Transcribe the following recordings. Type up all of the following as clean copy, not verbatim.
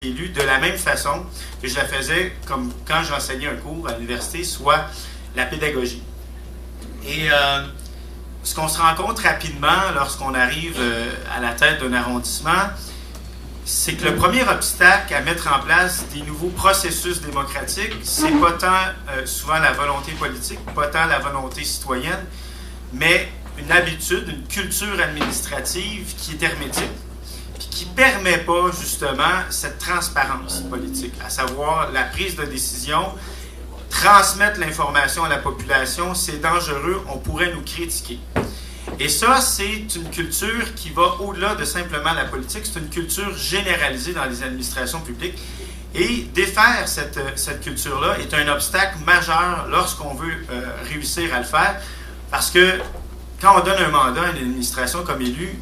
élu de la même façon que je la faisais comme quand j'enseignais un cours à l'université, soit la pédagogie. Et ce qu'on se rend compte rapidement lorsqu'on arrive à la tête d'un arrondissement, c'est que le premier obstacle à mettre en place des nouveaux processus démocratiques, c'est pas tant souvent la volonté politique, pas tant la volonté citoyenne, mais une habitude, une culture administrative qui est hermétique, puis qui ne permet pas justement cette transparence politique, à savoir la prise de décision, transmettre l'information à la population, c'est dangereux, on pourrait nous critiquer. Et ça, c'est une culture qui va au-delà de simplement la politique, c'est une culture généralisée dans les administrations publiques. Et défaire cette culture-là est un obstacle majeur lorsqu'on veut réussir à le faire, parce que quand on donne un mandat à une administration comme élu,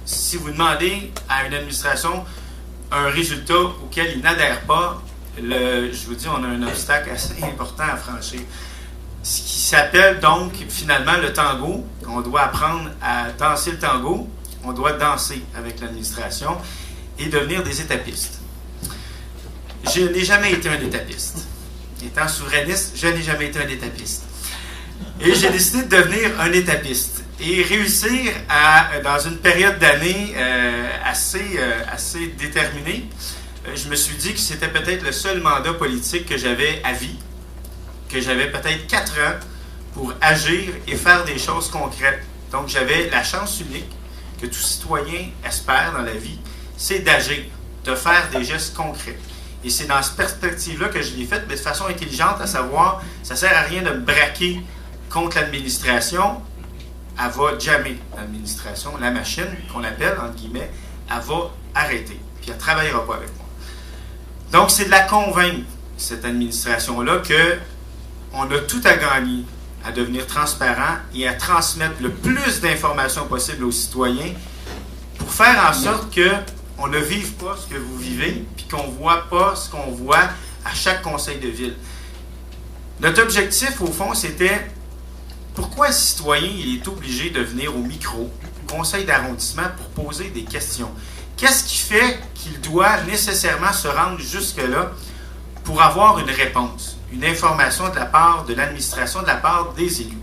si vous demandez à une administration un résultat auquel il n'adhère pas, je vous dis, on a un obstacle assez important à franchir. Ce qui s'appelle donc finalement le tango. On doit apprendre à danser le tango, on doit danser avec l'administration et devenir des étapistes. Je n'ai jamais été un étapiste. Étant souverainiste, je n'ai jamais été un étapiste. Et j'ai décidé de devenir un étapiste et réussir dans une période d'année assez déterminée. Je me suis dit que c'était peut-être le seul mandat politique que j'avais à vie, que j'avais peut-être 4 ans pour agir et faire des choses concrètes. Donc j'avais la chance unique que tout citoyen espère dans la vie, c'est d'agir, de faire des gestes concrets. Et c'est dans cette perspective-là que je l'ai faite, mais de façon intelligente, à savoir, ça ne sert à rien de me braquer contre l'administration, elle va jammer l'administration, la machine, qu'on appelle, entre guillemets, elle va arrêter, puis elle ne travaillera pas avec moi. Donc, c'est de la convaincre, cette administration-là, qu'on a tout à gagner à devenir transparent et à transmettre le plus d'informations possible aux citoyens pour faire en sorte qu'on ne vive pas ce que vous vivez, puis qu'on ne voit pas ce qu'on voit à chaque conseil de ville. Notre objectif, au fond, c'était pourquoi un citoyen il est obligé de venir au micro, au conseil d'arrondissement, pour poser des questions? Qu'est-ce qui fait qu'il doit nécessairement se rendre jusque-là pour avoir une réponse, une information de la part de l'administration, de la part des élus?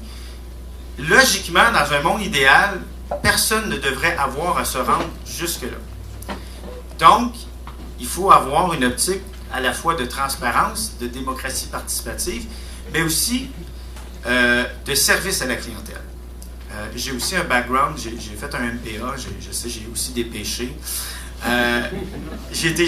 Logiquement, dans un monde idéal, personne ne devrait avoir à se rendre jusque-là. Donc, il faut avoir une optique à la fois de transparence, de démocratie participative, mais aussi de service à la clientèle. J'ai aussi un background, j'ai fait un MPA, je sais, j'ai aussi des péchés. J'ai été